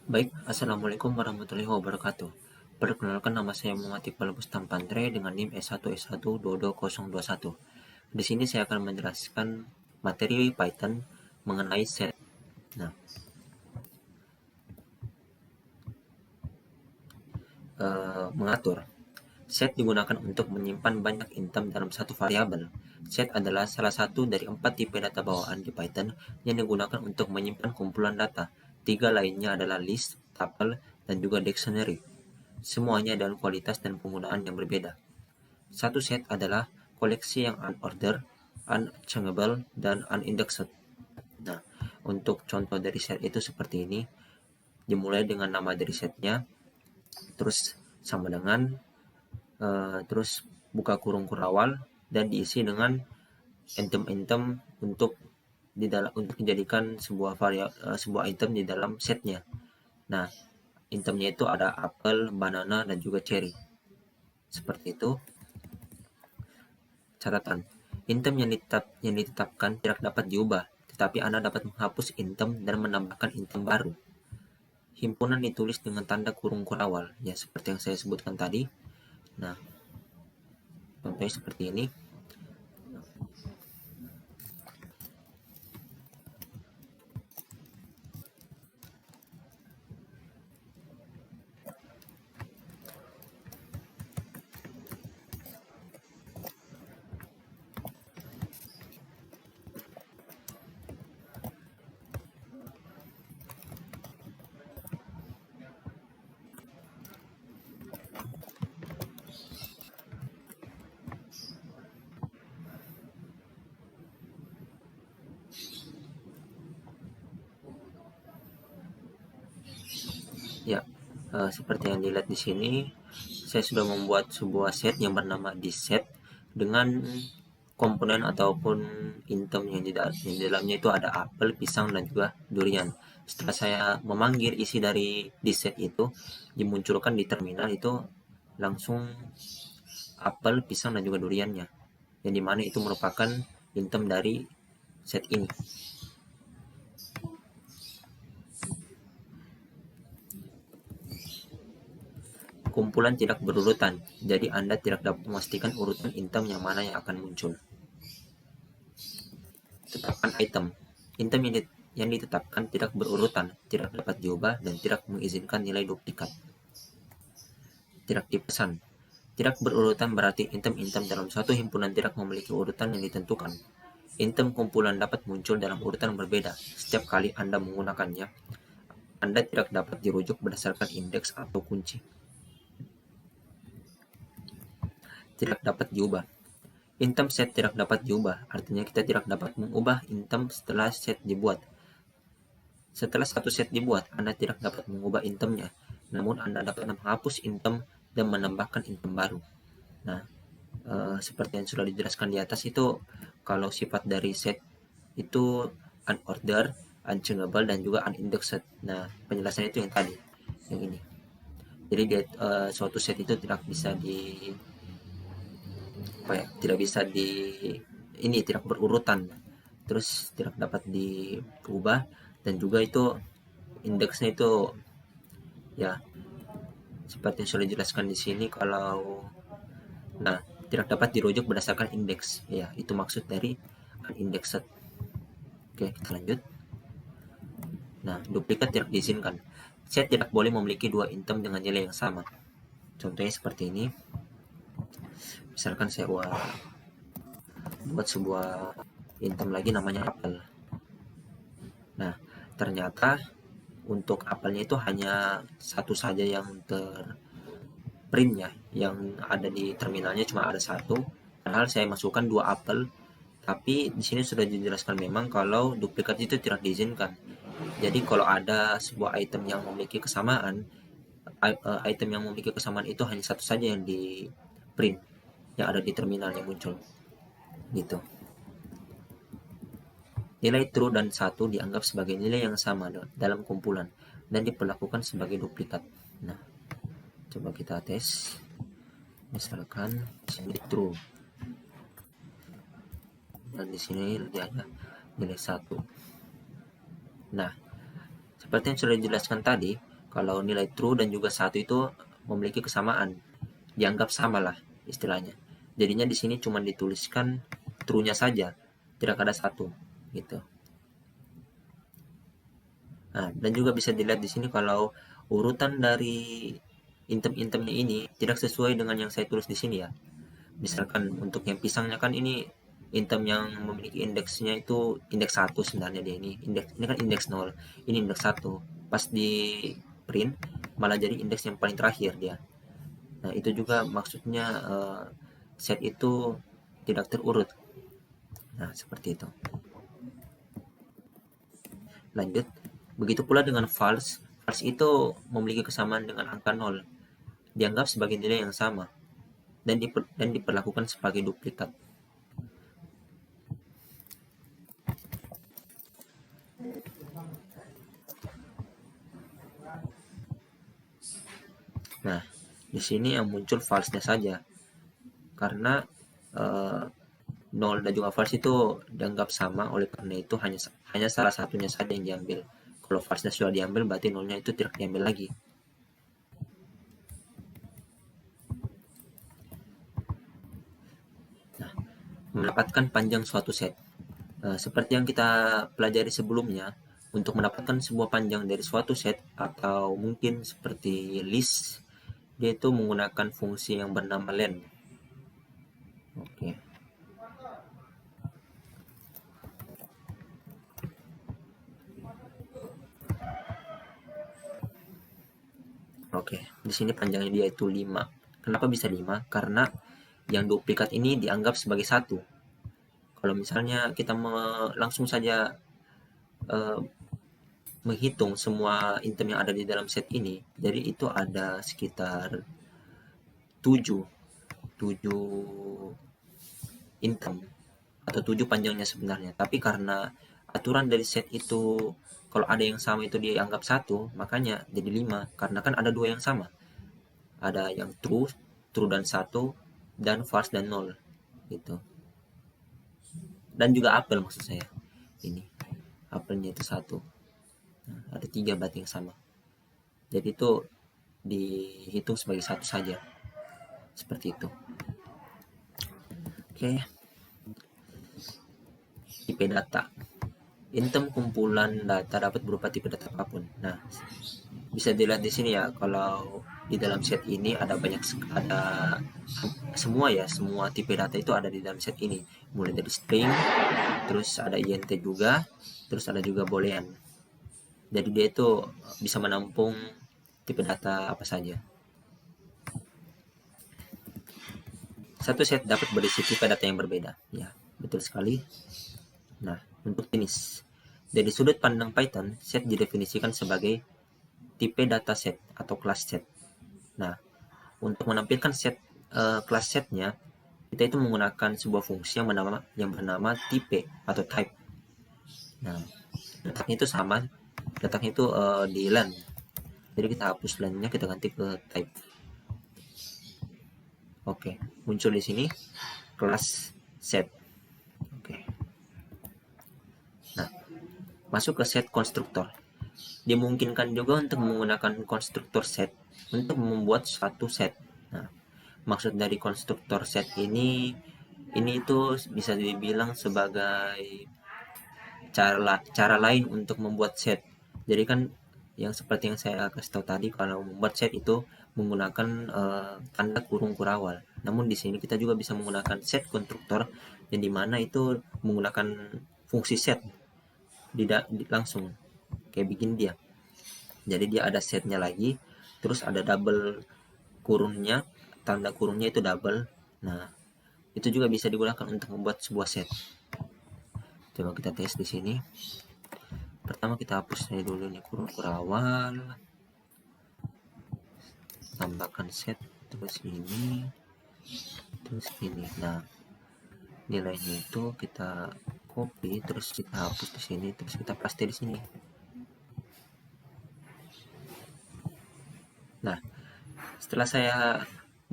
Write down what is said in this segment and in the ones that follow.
Baik, Assalamualaikum warahmatullahi wabarakatuh. Perkenalkan, nama saya Muhammad Iqbal Bustam Pantre dengan NIM S1S1220021. Di sini saya akan menjelaskan materi Python mengenai set. Nah, mengatur. Set digunakan untuk menyimpan banyak item dalam satu variabel. Set adalah salah satu dari 4 tipe data bawaan di Python yang digunakan untuk menyimpan kumpulan data. 3 lainnya adalah list, tuple, dan juga dictionary. Semuanya dalam kualitas dan penggunaan yang berbeda. Satu set adalah koleksi yang unordered, unchangeable, dan unindexed. Nah, untuk contoh dari set itu seperti ini. Dimulai dengan nama dari setnya, terus sama dengan, terus buka kurung kurawal, dan diisi dengan item-item untuk dijadikan sebuah item di dalam setnya. Nah, itemnya itu ada apel, banana, dan juga cherry. Seperti itu. Catatan: item yang ditetapkan tidak dapat diubah, tetapi Anda dapat menghapus item dan menambahkan item baru. Himpunan ditulis dengan tanda kurung kurawal, ya seperti yang saya sebutkan tadi. Nah, contohnya seperti ini. Ya, seperti yang dilihat di sini, saya sudah membuat sebuah set yang bernama diset dengan komponen ataupun item yang di dalamnya itu ada apel, pisang, dan juga durian. Setelah saya memanggil isi dari diset itu, dimunculkan di terminal itu langsung apel, pisang, dan juga duriannya. Yang dimana itu merupakan item dari set ini. Kumpulan tidak berurutan, jadi Anda tidak dapat memastikan urutan item yang mana yang akan muncul. Tetapkan item. Item yang ditetapkan tidak berurutan, tidak dapat diubah, dan tidak mengizinkan nilai duplikat. Tidak dipesan. Tidak berurutan berarti item-item dalam suatu himpunan tidak memiliki urutan yang ditentukan. Item kumpulan dapat muncul dalam urutan berbeda setiap kali Anda menggunakannya. Anda tidak dapat dirujuk berdasarkan indeks atau kunci. Tidak dapat diubah. Item set tidak dapat diubah, artinya kita tidak dapat mengubah item setelah set dibuat. Setelah satu set dibuat, Anda tidak dapat mengubah itemnya, namun Anda dapat menghapus item dan menambahkan item baru. Nah, seperti yang sudah dijelaskan di atas itu, kalau sifat dari set itu unordered, unchangeable, dan juga unindexed. Nah, penjelasannya itu yang tadi, yang ini. Jadi suatu set itu tidak bisa tidak bisa ini tidak berurutan, terus tidak dapat diubah, dan juga itu indeksnya itu ya seperti yang sudah dijelaskan di sini. Nah, tidak dapat dirujuk berdasarkan indeks, ya itu maksud dari unindexed. Oke, kita lanjut. Nah, duplikat tidak diizinkan. Set tidak boleh memiliki dua item dengan nilai yang sama. Contohnya seperti ini. Misalkan saya buat sebuah item lagi namanya apel. Nah, ternyata untuk apelnya itu hanya satu saja yang terprint ya, yang ada di terminalnya cuma ada satu. Padahal saya masukkan dua apel, tapi di sini sudah dijelaskan memang kalau duplikat itu tidak diizinkan. Jadi kalau ada sebuah item yang memiliki kesamaan, item yang memiliki kesamaan itu hanya satu saja yang di print, yang ada di terminal yang muncul. Gitu. Nilai true dan 1 dianggap sebagai nilai yang sama dalam kumpulan dan diperlakukan sebagai duplikat. Nah, coba kita tes. Misalkan di sini true dan di sini ada nilai 1. Nah, seperti yang sudah dijelaskan tadi, Kalau nilai true dan juga satu itu memiliki kesamaan, dianggap sama lah istilahnya. Jadinya di sini cuma dituliskan true-nya saja, tidak ada satu gitu. Nah, dan juga bisa dilihat di sini kalau urutan dari item-itemnya ini tidak sesuai dengan yang saya tulis di sini ya. Misalkan untuk yang pisangnya kan ini item yang memiliki indeksnya itu indeks 1 sebenarnya dia ini kan indeks 0, ini indeks 1. Pas di print malah jadi indeks yang paling terakhir dia. Nah, itu juga maksudnya set itu tidak terurut. Nah, seperti itu. Lanjut, begitu pula dengan false. False itu memiliki kesamaan dengan angka 0, dianggap sebagai nilai yang sama dan diperlakukan sebagai duplikat. Nah, di sini yang muncul false-nya saja karena 0 dan juga false itu dianggap sama, oleh karena itu hanya salah satunya saja yang diambil. Kalau false-nya sudah diambil berarti 0-nya itu tidak diambil lagi. Nah, mendapatkan panjang suatu set. Seperti yang kita pelajari sebelumnya, untuk mendapatkan sebuah panjang dari suatu set atau mungkin seperti list, dia itu menggunakan fungsi yang bernama len. Oke. Oke, di sini panjangnya dia itu 5. Kenapa bisa 5? Karena yang duplikat ini dianggap sebagai satu. Kalau misalnya kita langsung saja uh, menghitung semua item yang ada di dalam set ini, jadi itu ada sekitar 7 item atau 7 panjangnya sebenarnya. Tapi karena aturan dari set itu kalau ada yang sama itu dianggap satu, makanya jadi 5. Karena kan ada 2 yang sama. Ada yang true, true dan 1, dan false dan 0 gitu. Dan juga apel maksud saya. Ini apelnya itu 1. Nah, ada 3 berarti yang sama. Jadi itu dihitung sebagai satu saja. Seperti itu. Oke. Tipe data. Item kumpulan data dapat berupa tipe data apapun. Nah, bisa dilihat di sini ya, kalau di dalam set ini ada semua tipe data itu ada di dalam set ini. Mulai dari string, terus ada int juga, terus ada juga boolean. Jadi dia itu bisa menampung tipe data apa saja. Satu set dapat berisi tipe data yang berbeda. Ya, betul sekali. Nah, untuk jenis. Dari sudut pandang Python, set didefinisikan sebagai tipe data set atau kelas set. Nah, untuk menampilkan set kelas setnya, kita itu menggunakan sebuah fungsi yang bernama tipe atau type. Nah, letaknya itu sama, letaknya itu di len. Jadi kita hapus len-nya, kita ganti ke type. Oke, muncul di sini kelas set. Oke. Nah, masuk ke set konstruktor. Dimungkinkan juga untuk menggunakan konstruktor set untuk membuat suatu set. Nah, maksud dari konstruktor set ini itu bisa dibilang sebagai cara lain untuk membuat set. Jadi kan yang seperti yang saya kasih tahu tadi, kalau membuat set itu menggunakan tanda kurung kurawal. Namun di sini kita juga bisa menggunakan set konstruktor yang dimana itu menggunakan fungsi set langsung kayak bikin dia. Jadi dia ada setnya lagi, terus ada double kurungnya, tanda kurungnya itu double. Nah, itu juga bisa digunakan untuk membuat sebuah set. Coba kita tes di sini. Pertama kita hapus saja dulu nih kurung kurawal, tambahkan set, terus ini, terus ini. Nah, nilainya itu kita copy, terus kita hapus di sini, terus kita paste di sini. Nah, setelah saya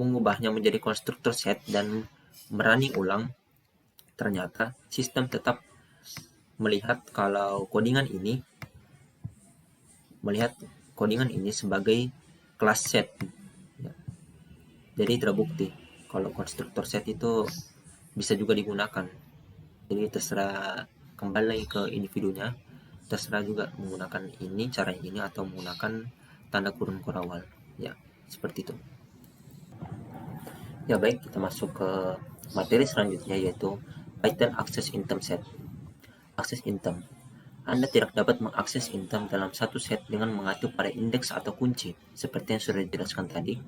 mengubahnya menjadi konstruktor set dan merunning ulang, ternyata sistem tetap melihat kalau codingan ini melihat codingan ini sebagai kelas set. Ya. Jadi terbukti kalau konstruktor set itu bisa juga digunakan. Jadi terserah, kembali lagi ke individunya, terserah juga menggunakan ini, cara ini, atau menggunakan tanda kurung kurawal. Ya, seperti itu. Ya baik, kita masuk ke materi selanjutnya, yaitu Python Access Item Set. Akses item. Anda tidak dapat mengakses item dalam satu set dengan mengacu pada indeks atau kunci, seperti yang sudah dijelaskan tadi.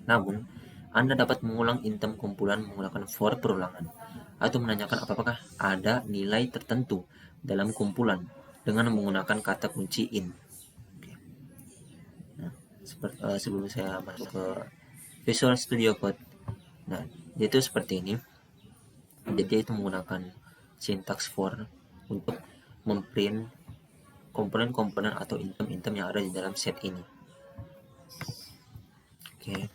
Namun, Anda dapat mengulang item kumpulan menggunakan for perulangan, atau menanyakan apakah ada nilai tertentu dalam kumpulan dengan menggunakan kata kunci in. Nah, sebelum saya masuk ke Visual Studio Code, nah, itu seperti ini. Jadi itu menggunakan sintaks for untuk memprint komponen-komponen atau item-item yang ada di dalam set ini. Oke.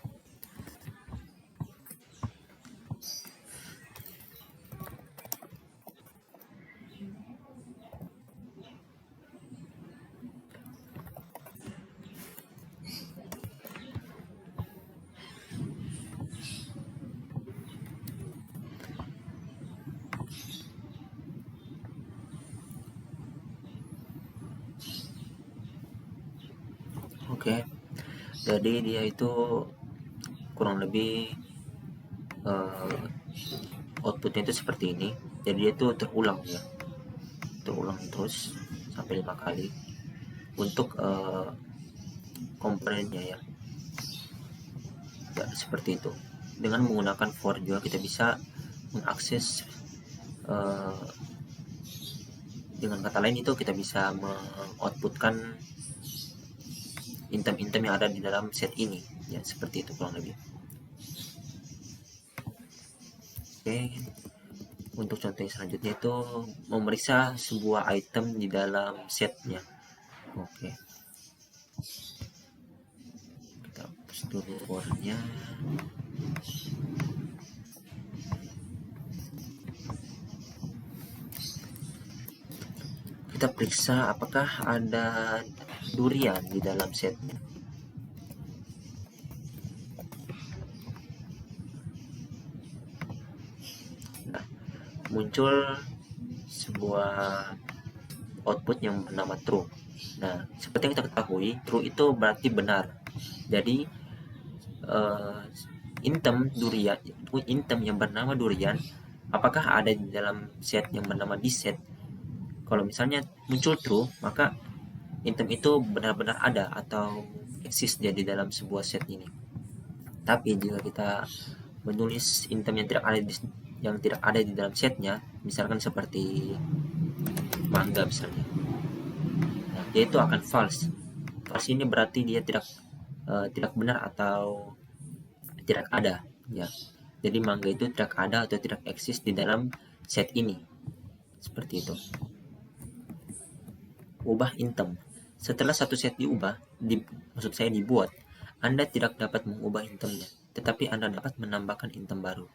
Oke. Jadi dia itu kurang lebih outputnya itu seperti ini. Jadi dia itu terulang ya, terulang terus sampai 5 kali untuk komponennya ya. Ya seperti itu. Dengan menggunakan for juga kita bisa mengakses, dengan kata lain itu kita bisa mengoutputkan item-item yang ada di dalam set ini ya, seperti itu kurang lebih. Oke, untuk contoh yang selanjutnya itu memeriksa sebuah item di dalam setnya. Oke, kita hapus dulu for-nya. Kita periksa apakah ada durian di dalam setnya. Nah, muncul sebuah output yang bernama true. Nah, seperti yang kita ketahui, true itu berarti benar. Jadi item durian, item yang bernama durian, apakah ada di dalam set yang bernama diset? Kalau misalnya muncul true, maka item itu benar-benar ada atau eksis dia di dalam sebuah set ini. Tapi jika kita menulis item yang tidak ada di dalam setnya, misalkan seperti mangga misalnya, nah, dia itu akan false. False ini berarti dia tidak benar atau tidak ada ya. Jadi mangga itu tidak ada atau tidak eksis di dalam set ini, seperti itu. Ubah item. Setelah satu set diubah, maksud saya dibuat, Anda tidak dapat mengubah itemnya, tetapi Anda dapat menambahkan item baru.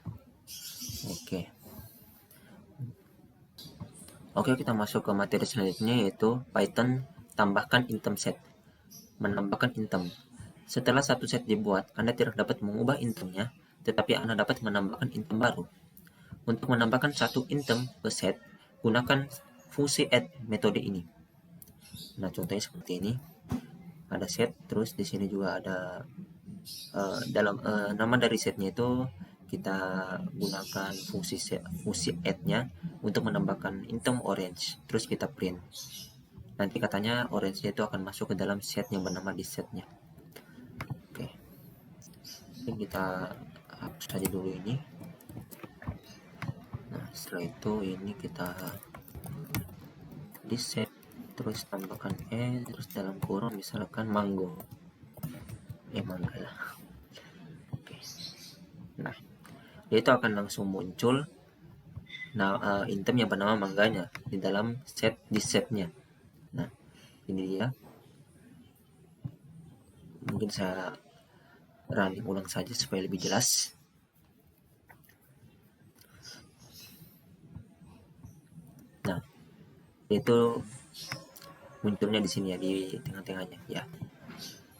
Oke. Oke, kita masuk ke materi selanjutnya, yaitu Python tambahkan item set. Menambahkan item. Setelah satu set dibuat, Anda tidak dapat mengubah itemnya, tetapi Anda dapat menambahkan item baru. Untuk menambahkan satu item ke set, gunakan fungsi add metode ini. Nah, contohnya seperti ini. Ada set, terus di sini juga ada nama dari setnya itu kita gunakan fungsi add-nya untuk menambahkan item orange, terus kita print. Nanti katanya orange-nya itu akan masuk ke dalam set yang bernama di setnya. Oke, ini kita hapus saja dulu ini. Nah, setelah itu ini kita di set, terus tambahkan terus dalam kurung misalkan mangga lah. Oke. Nah, dia itu akan langsung muncul item yang bernama mangganya di dalam di setnya. Nah, ini dia. Mungkin saya running ulang saja supaya lebih jelas. Nah, itu munculnya di sini ya, di tengah-tengahnya ya.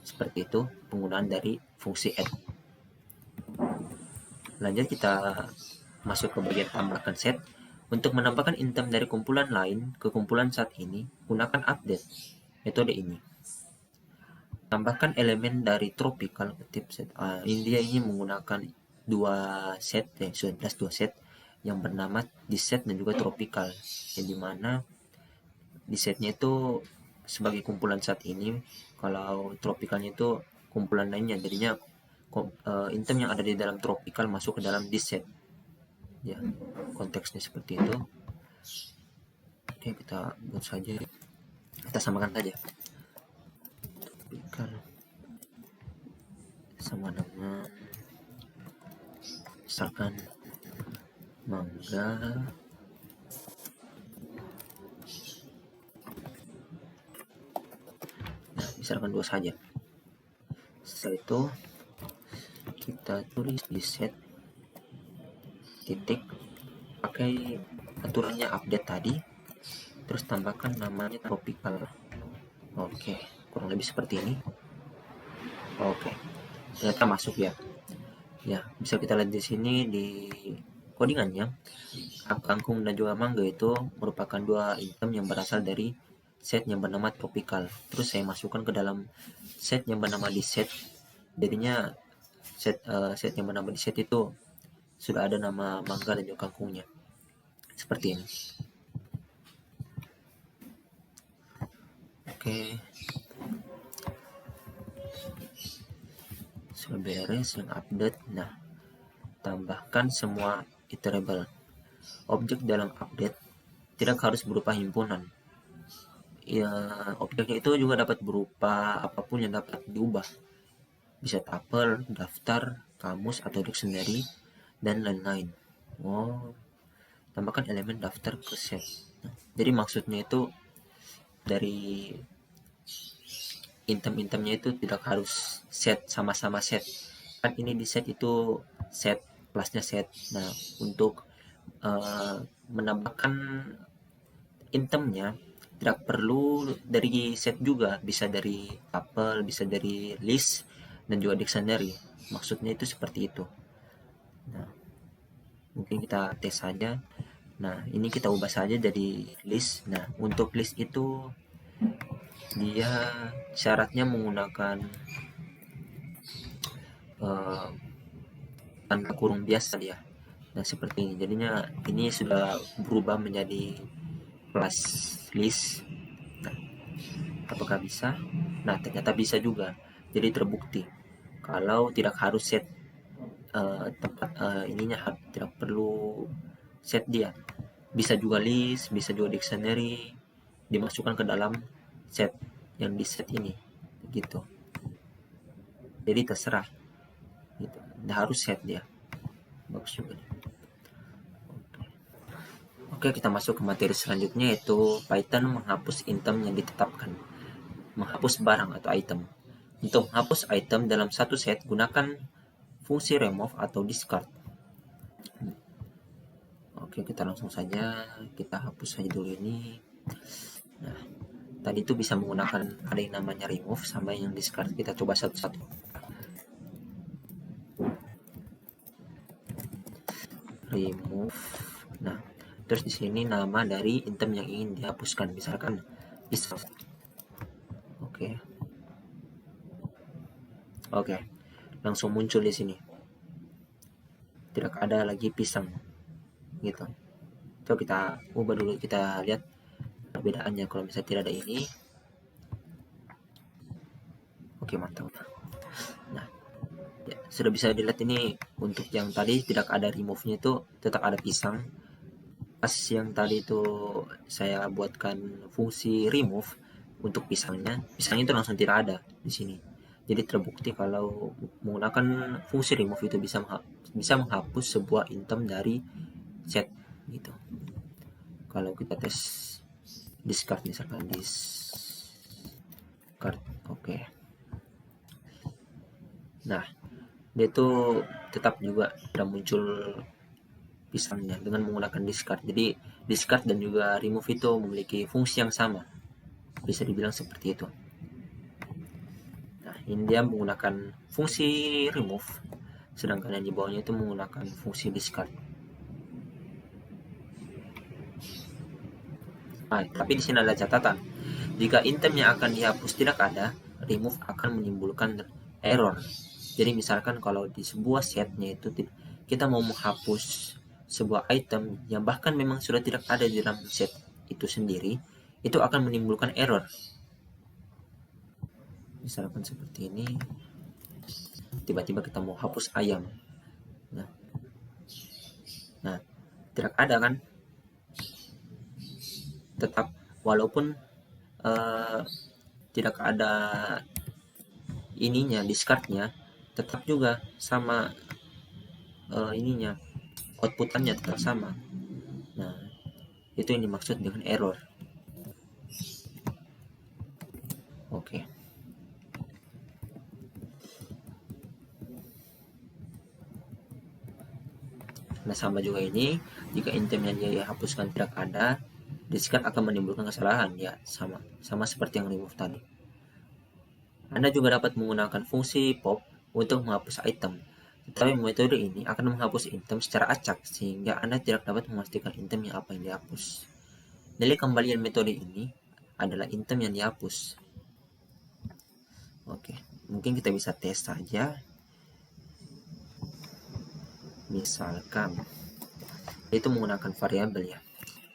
Seperti itu penggunaan dari fungsi add. Lanjut kita masuk ke bagian tambahkan set. Untuk menambahkan item dari kumpulan lain ke kumpulan saat ini, gunakan update metode ini. Tambahkan elemen dari tropical ke tip set. Ini dia ini menggunakan dua set yang bernama diset dan juga tropical, yang dimana disetnya itu sebagai kumpulan saat ini, kalau tropicalnya itu kumpulan lainnya, jadinya item yang ada di dalam tropical masuk ke dalam diset ya, konteksnya seperti itu. Oke, kita buat saja, kita samakan saja tropical sama nama misalkan mangga misalkan 2 saja. Setelah itu kita tulis di set titik, pakai aturannya update tadi, terus tambahkan namanya tropical. Oke, kurang lebih seperti ini. Oke, ternyata masuk ya. Ya, bisa kita lihat di sini di codingannya, kangkung dan juga mangga itu merupakan dua item yang berasal dari set yang bernama tropical. Terus saya masukkan ke dalam set yang bernama diset. Jadinya set yang bernama diset itu sudah ada nama mangga dan juga kangkungnya. Seperti ini. Oke. Sudah beres yang update. Nah, tambahkan semua iterable. Objek dalam update tidak harus berupa himpunan. Ya, objeknya itu juga dapat berupa apapun yang dapat diubah. Bisa tuple, daftar, kamus atau dictionary dan lain-lain. Tambahkan elemen daftar ke set. Nah, jadi maksudnya itu dari item-itemnya itu tidak harus set sama-sama set. Kan ini di set itu set, kelasnya set. Nah, untuk menambahkan itemnya tidak perlu dari set juga, bisa dari tuple, bisa dari list dan juga dictionary. Maksudnya itu seperti itu. Nah, mungkin kita tes saja. Nah, ini kita ubah saja jadi list. Nah, untuk list itu dia syaratnya menggunakan tanda kurung biasa ya. Nah, seperti ini. Jadinya ini sudah berubah menjadi kelas list. Nah, apakah bisa? Nah, ternyata bisa juga. Jadi terbukti kalau tidak harus set tempat ininya, tidak perlu set dia. Bisa juga list, bisa juga dictionary dimasukkan ke dalam set yang di set ini gitu. Jadi terserah gitu. Nggak harus set dia. Bagus juga. Oke, kita masuk ke materi selanjutnya, yaitu Python menghapus item yang ditetapkan. Menghapus barang atau item. Untuk menghapus item dalam satu set, gunakan fungsi remove atau discard. Oke, kita langsung saja, kita hapus saja dulu ini. Nah, tadi itu bisa menggunakan ada yang namanya remove sama yang discard. Kita coba satu-satu. Remove. Nah, terus di sini nama dari item yang ingin dihapuskan, misalkan pisang. Oke, langsung muncul di sini. Tidak ada lagi pisang, gitu. Coba kita ubah dulu, kita lihat perbedaannya. Kalau misalnya tidak ada ini, oke, mantap. Nah, ya, sudah bisa dilihat ini untuk yang tadi tidak ada remove-nya itu tetap ada pisang. Pas yang tadi itu saya buatkan fungsi remove untuk pisangnya itu langsung tidak ada di sini. Jadi terbukti kalau menggunakan fungsi remove itu bisa menghapus sebuah item dari set gitu. Kalau kita tes discard, misalkan discard, oke. Nah, dia itu tetap juga sudah muncul pisangnya dengan menggunakan discard. Jadi discard dan juga remove itu memiliki fungsi yang sama. bisa dibilang seperti itu. Nah, ini dia menggunakan fungsi remove, sedangkan yang di bawahnya itu menggunakan fungsi discard. Nah, tapi di sini ada catatan. Jika item yang akan dihapus tidak ada, remove akan menimbulkan error. Jadi misalkan kalau di sebuah setnya itu kita mau menghapus sebuah item yang bahkan memang sudah tidak ada di dalam set itu sendiri, itu akan menimbulkan error. Misalkan seperti ini, tiba-tiba kita mau hapus ayam. Nah, tidak ada kan? Tetap walaupun tidak ada ininya, discardnya, tetap juga sama ininya, outputannya tetap sama. Nah, itu yang dimaksud dengan error. Oke. Nah, sama juga ini, jika item yang dia hapuskan tidak ada, discard akan menimbulkan kesalahan. Ya, sama seperti yang remove tadi. Anda juga dapat menggunakan fungsi pop untuk menghapus item. Tetapi metode ini akan menghapus item secara acak, sehingga Anda tidak dapat memastikan item yang apa yang dihapus. Nilai kembalian metode ini adalah item yang dihapus. Oke, mungkin kita bisa tes saja. Misalkan itu menggunakan variabel ya,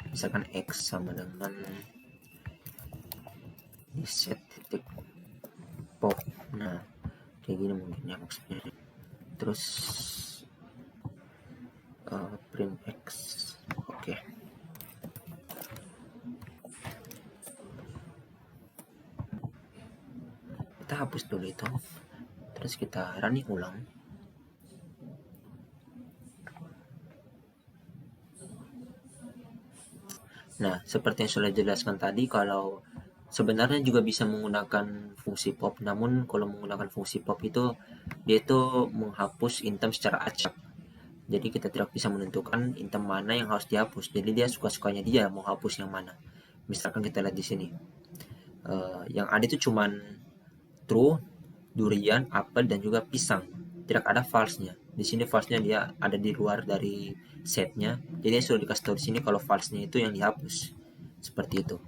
misalkan x sama dengan set titik pop. Nah, kayak gini mungkin ya maksudnya. Terus print x. Oke. Kita hapus dulu itu, terus kita running ulang. Nah, seperti yang sudah dijelaskan tadi, kalau sebenarnya juga bisa menggunakan fungsi pop, namun kalau menggunakan fungsi pop itu dia itu menghapus item secara acak. Jadi kita tidak bisa menentukan item mana yang harus dihapus. Jadi dia suka-sukanya dia mau hapus yang mana. Misalkan kita lihat di sini, yang ada itu cuman true, durian, apel, dan juga pisang. Tidak ada false-nya. Di sini false-nya dia ada di luar dari setnya. Jadi sudah dikasih tahu di sini kalau false-nya itu yang dihapus. Seperti itu.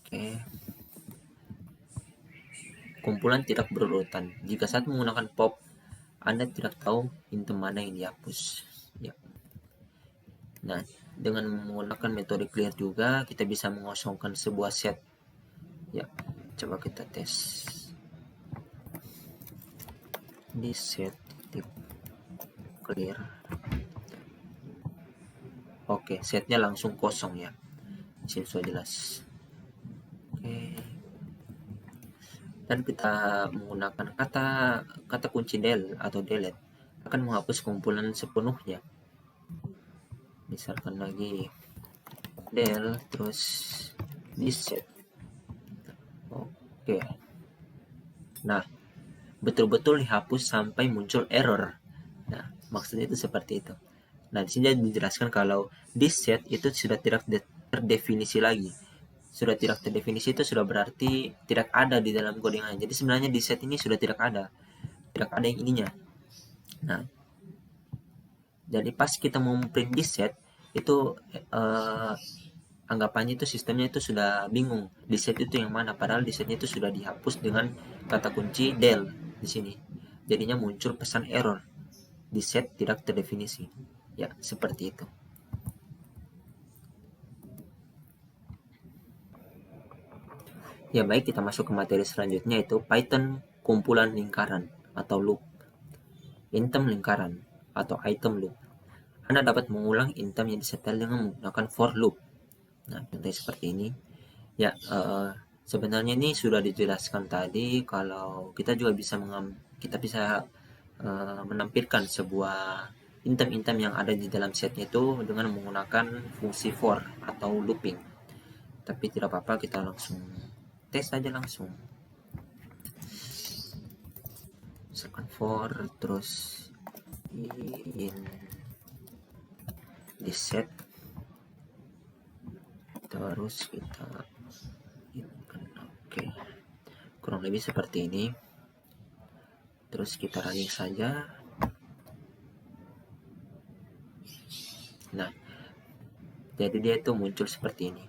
Oke. Kumpulan tidak berurutan. Jika saat menggunakan pop, Anda tidak tahu item mana yang dihapus. Ya. Nah, dengan menggunakan metode clear juga kita bisa mengosongkan sebuah set. Ya, coba kita tes. Di set titik clear. Oke, setnya langsung kosong ya. Di sini sudah jelas. Oke. Dan kita menggunakan kata kunci del atau delete akan menghapus kumpulan sepenuhnya. Misalkan lagi del terus di set. Oke. Nah, betul-betul dihapus sampai muncul error. Nah, maksudnya itu seperti itu. Nah, di sini dijelaskan kalau this set itu sudah tidak terdefinisi lagi. Sudah tidak terdefinisi itu sudah berarti tidak ada di dalam codingan. Jadi sebenarnya this set ini sudah tidak ada. Tidak ada yang ininya. Nah, jadi pas kita mau print this set itu anggapannya itu sistemnya itu sudah bingung di set itu yang mana, padahal di setnya itu sudah dihapus dengan kata kunci del di sini. Jadinya muncul pesan error, di set tidak terdefinisi. Ya, seperti itu. Ya baik, kita masuk ke materi selanjutnya, itu Python kumpulan lingkaran atau loop. Item lingkaran atau item loop. Anda dapat mengulang item yang disetel dengan menggunakan for loop. Nah, contohnya seperti ini. Ya, sebenarnya ini sudah dijelaskan tadi kalau kita juga bisa menampilkan sebuah item-item yang ada di dalam setnya itu dengan menggunakan fungsi for atau looping. Tapi tidak apa-apa, kita langsung tes saja langsung. Misalkan for terus in di set, terus kita oke, kurang lebih seperti ini. Terus kita running saja. Nah, jadi dia itu muncul seperti ini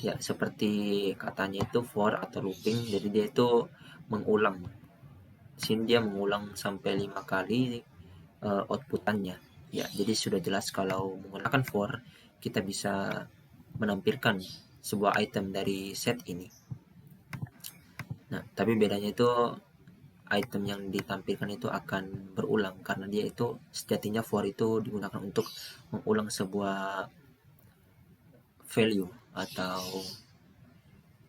ya, seperti katanya itu for atau looping. Jadi dia itu mengulang, sini dia mengulang sampai 5 kali outputannya ya. Jadi sudah jelas kalau menggunakan for kita bisa menampilkan sebuah item dari set ini. Nah, tapi bedanya itu item yang ditampilkan itu akan berulang karena dia itu sejatinya for itu digunakan untuk mengulang sebuah value atau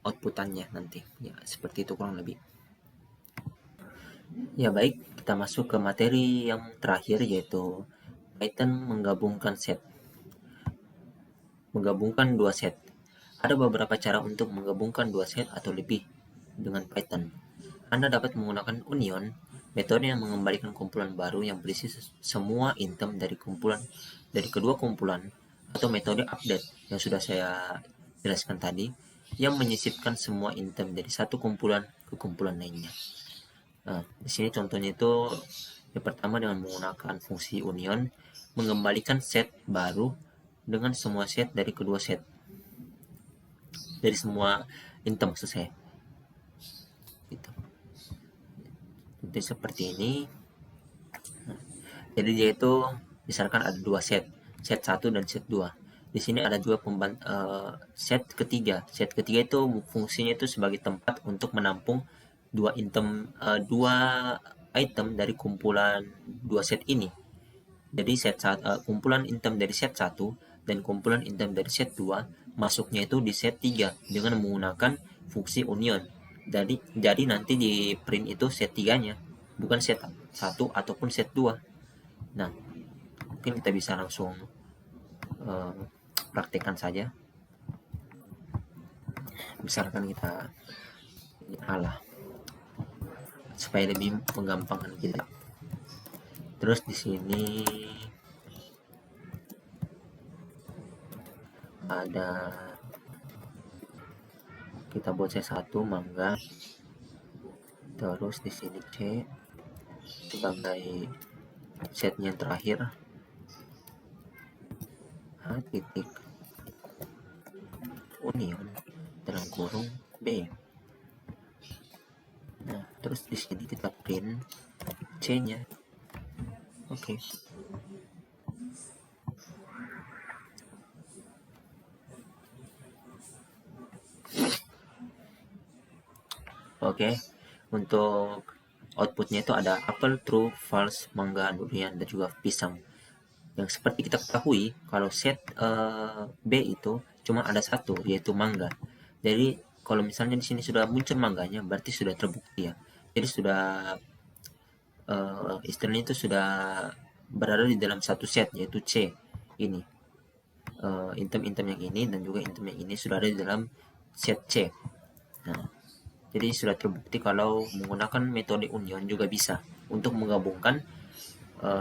outputannya nanti ya, seperti itu kurang lebih. Ya baik, kita masuk ke materi yang terakhir, yaitu Python menggabungkan set. Menggabungkan dua set. Ada beberapa cara untuk menggabungkan dua set atau lebih dengan Python. Anda dapat menggunakan union, metode yang mengembalikan kumpulan baru yang berisi semua item dari kedua kumpulan, atau metode update yang sudah saya jelaskan tadi, yang menyisipkan semua item dari satu kumpulan ke kumpulan lainnya. Nah, di sini contohnya itu yang pertama dengan menggunakan fungsi union, mengembalikan set baru dengan semua set dari kedua set, dari semua item maksud saya. Gitu. Jadi seperti ini. Nah, jadi dia itu misalkan ada dua set, set 1 dan set 2. Di sini ada juga set ketiga. Set ketiga itu fungsinya itu sebagai tempat untuk menampung dua item dari kumpulan dua set ini. Jadi kumpulan item dari set 1 dan kumpulan item dari set 2 masuknya itu di set 3 dengan menggunakan fungsi union. Jadi nanti di print itu set 3-nya, bukan set 1 ataupun set 2. Nah, mungkin kita bisa langsung praktekkan saja. Misalkan kita supaya lebih menggampangkan kita. Terus di sini ada, kita buat C1 mangga. Terus di sini C sebagai setnya yang terakhir. A titik union dalam kurung B. Nah, terus di sini kita print C-nya. Oke. Oke. Untuk outputnya itu ada apple, true, false, mangga, durian, dan juga pisang. Yang seperti kita ketahui, kalau set B itu cuma ada satu, yaitu mangga. Jadi kalau misalnya di sini sudah muncul mangganya, berarti sudah terbukti ya. Jadi sudah istilahnya itu sudah berada di dalam satu set, yaitu C ini. Item-item yang ini dan juga item yang ini sudah ada di dalam set C. Nah, jadi sudah terbukti kalau menggunakan metode union juga bisa untuk menggabungkan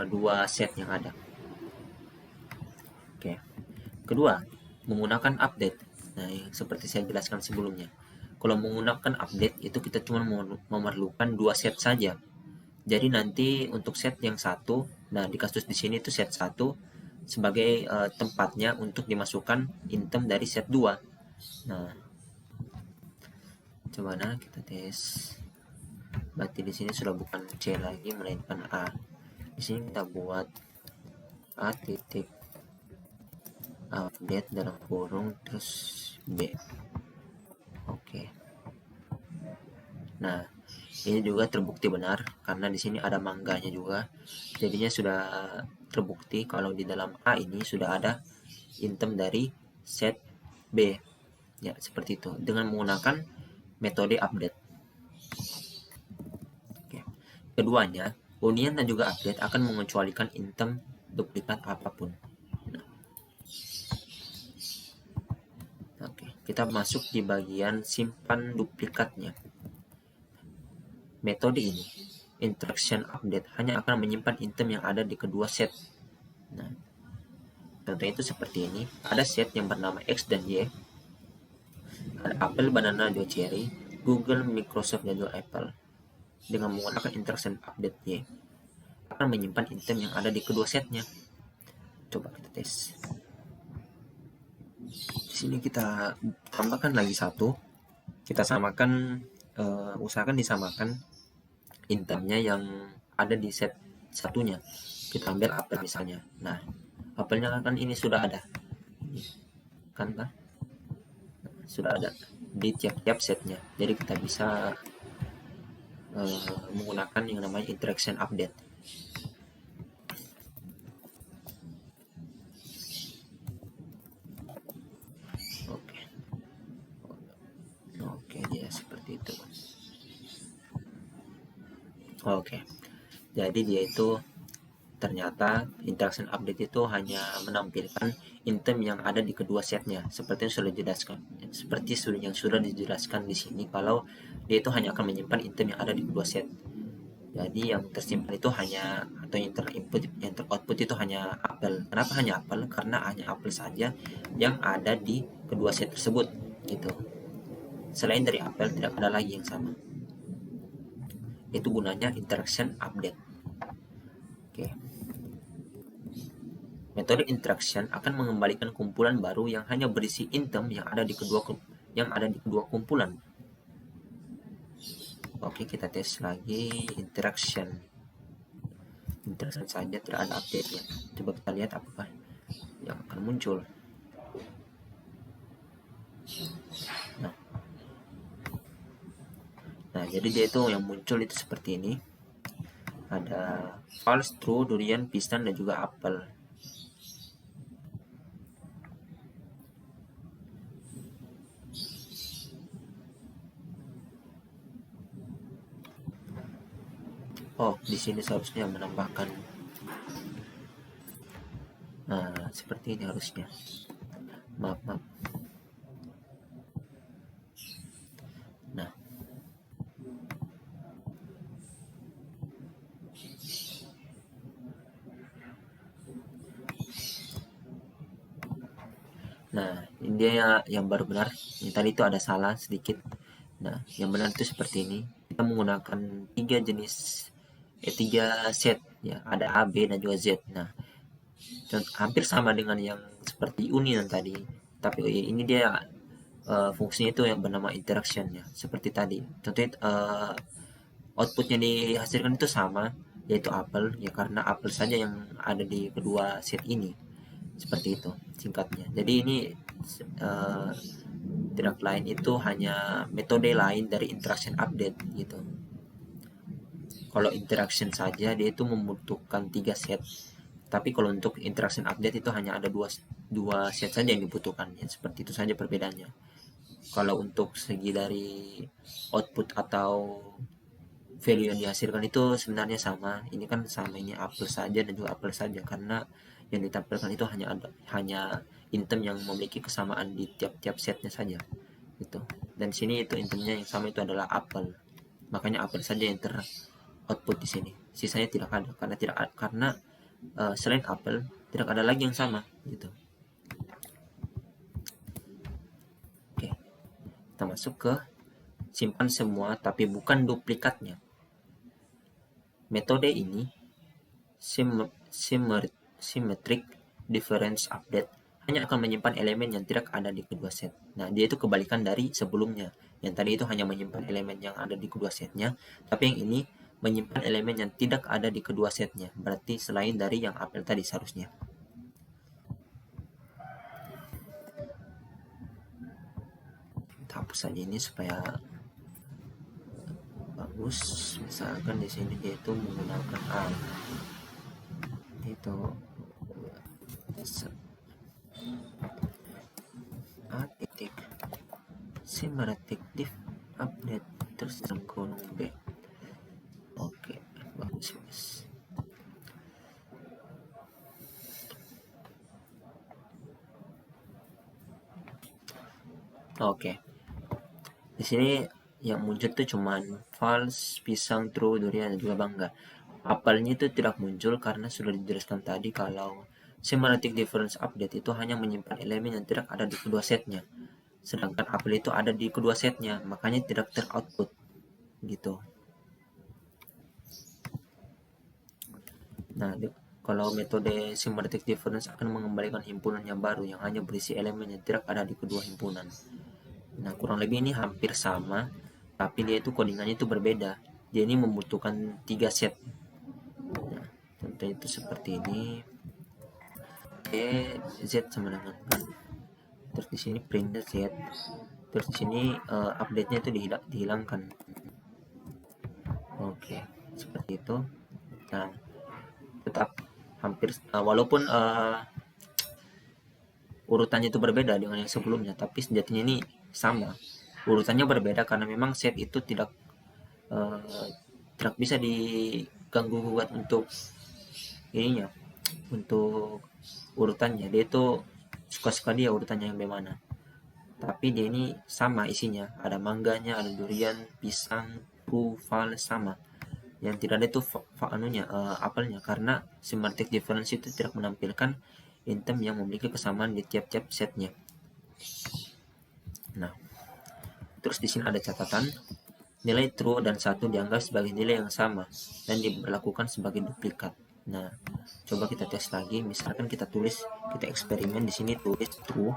dua set yang ada. Oke. Kedua, menggunakan update. Nah, yang seperti saya jelaskan sebelumnya. Kalau menggunakan update itu kita cuma memerlukan dua set saja. Jadi nanti untuk set yang satu, nah di kasus di sini itu set 1 sebagai tempatnya untuk dimasukkan item dari set 2. Nah, coba kita tes. Berarti di sini sudah bukan C lagi melainkan A. Di sini kita buat A titik update dalam kurung terus B. Oke. Nah, ini juga terbukti benar karena di sini ada mangganya juga. Jadinya sudah terbukti kalau di dalam A ini sudah ada item dari set B. Ya, seperti itu dengan menggunakan metode update. Oke. Keduanya, union dan juga update akan mengecualikan item duplikat apapun. Oke, kita masuk di bagian simpan duplikatnya. Metode ini, interaction update, hanya akan menyimpan item yang ada di kedua set. Nah, contohnya itu seperti ini. Ada set yang bernama X dan Y. Ada Apple, Banana, dan Cherry, Google, Microsoft, dan juga Apple. Dengan menggunakan interaction update Y akan menyimpan item yang ada di kedua setnya. Coba kita tes. Di sini kita tambahkan lagi satu. Kita samakan, usahakan disamakan itemnya yang ada di set satunya. Kita ambil apel misalnya. Nah, apelnya kan ini sudah ada. Ini kan sudah ada di tiap-tiap setnya. Jadi kita bisa menggunakan yang namanya interaction update. Oke, dia seperti itu. Oke, jadi dia itu ternyata interaction update itu hanya menampilkan item yang ada di kedua setnya, seperti yang sudah dijelaskan. Yang sudah dijelaskan di sini, kalau dia itu hanya akan menyimpan item yang ada di kedua set. Jadi yang tersimpan itu hanya, atau yang terinput, yang teroutput itu hanya apel. Kenapa hanya apel? Karena hanya apel saja yang ada di kedua set tersebut, gitu. Selain dari apel tidak ada lagi yang sama. Itu gunanya interaction update. Oke. Metode interaction akan mengembalikan kumpulan baru yang hanya berisi item yang ada di kedua kumpulan. Oke, kita tes lagi interaction. Interaction saja tidak ada update-nya. Coba kita lihat apakah yang akan muncul. Nah, jadi dia itu yang muncul itu seperti ini. Ada false, true, durian, pisang, dan juga apel. Oh, di sini seharusnya menambahkan. Nah, seperti ini harusnya. Maaf. Nah, ini dia yang baru benar. Yang tadi itu ada salah sedikit. Nah, yang benar itu seperti ini. Kita menggunakan tiga set ya, ada A, B, dan juga Z. Nah, hampir sama dengan yang seperti uni yang tadi, tapi ini dia fungsinya itu yang bernama interaction ya, seperti tadi. Contohnya outputnya dihasilkan itu sama, yaitu apel ya, karena apel saja yang ada di kedua set ini. Seperti itu singkatnya. Jadi ini tidak lain itu hanya metode lain dari interaction update gitu. Kalau interaction saja dia itu membutuhkan 3 set, tapi kalau untuk interaction update itu hanya ada dua set saja yang dibutuhkan ya, seperti itu saja perbedaannya. Kalau untuk segi dari output atau value yang dihasilkan itu sebenarnya sama. Ini kan sama, ini apel saja dan juga apel saja, karena yang ditampilkan itu hanya item yang memiliki kesamaan di tiap-tiap setnya saja gitu. Dan sini itu itemnya yang sama, itu adalah apel, makanya apel saja yang output di sini. Sisanya tidak ada karena selain apel tidak ada lagi yang sama gitu. Oke, kita masuk ke simpan semua tapi bukan duplikatnya. Metode ini symmetric difference update hanya akan menyimpan elemen yang tidak ada di kedua set. Nah, dia itu kebalikan dari sebelumnya. Yang tadi itu hanya menyimpan elemen yang ada di kedua setnya, tapi yang ini menyimpan elemen yang tidak ada di kedua setnya. Berarti selain dari yang apel tadi seharusnya. Kita hapus saja ini supaya bagus. Misalkan di sini dia itu menggunakan A. Itu A titik symmetric diff update terus kolom B. Oke, bagus. Oke. Di sini yang muncul tuh cuman false, pisang, true, durian, dan juga bangga. Apelnya itu tidak muncul karena sudah dijelaskan tadi kalau Semantic difference update itu hanya menyimpan elemen yang tidak ada di kedua setnya, sedangkan apel itu ada di kedua setnya, makanya tidak teroutput gitu. Nah, kalau metode semantic difference akan mengembalikan himpunan yang baru yang hanya berisi elemen yang tidak ada di kedua himpunan. Nah, kurang lebih ini hampir sama, tapi dia itu codingannya itu berbeda. Dia ini membutuhkan 3 set. Nah, contohnya itu seperti ini. Z sama dengan kan. Terus di sini print Z. Terus di sini update-nya itu dihilangkan. Oke, seperti itu. Nah, tetap hampir walaupun urutannya itu berbeda dengan yang sebelumnya, tapi sejatinya ini sama. Urutannya berbeda karena memang set itu tidak bisa diganggu gugat untuk ininya, untuk urutannya. Dia itu suka-suka dia urutannya yang bagaimana. Tapi dia ini sama isinya, ada mangganya, ada durian, pisang, val sama. Yang tidak ada itu apelnya, karena semantic difference itu tidak menampilkan item yang memiliki kesamaan di tiap-tiap setnya. Nah, terus di sini ada catatan, nilai true dan 1 dianggap sebagai nilai yang sama dan diberlakukan sebagai duplikat. Nah, coba kita tes lagi. Misalkan kita eksperimen di sini tulis true.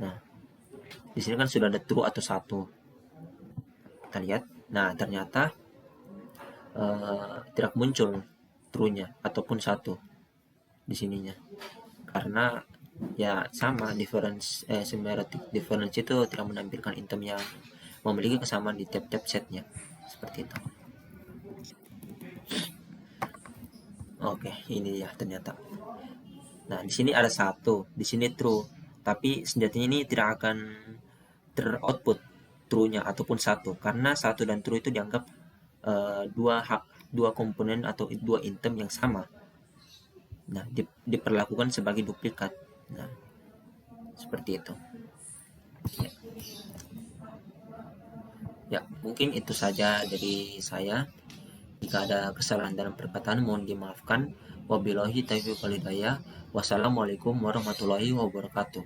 Nah, di sini kan sudah ada true atau 1. Kita lihat. Nah, ternyata tidak muncul true-nya ataupun 1 di sininya. Karena ya sama semantic difference itu tidak menampilkan item yang memiliki kesamaan di tiap-tiap setnya, seperti itu. Oke, ini ya ternyata. Nah, di sini ada 1, di sini true, tapi sejatinya ini tidak akan teroutput true-nya ataupun 1, karena 1 dan true itu dianggap dua komponen atau dua item yang sama. Nah, diperlakukan sebagai duplikat. Nah, seperti itu. Ya, mungkin itu saja dari saya. Jika ada kesalahan dalam perkataan mohon dimaafkan. Wabillahi taufiq wal hidayah. Wassalamualaikum warahmatullahi wabarakatuh.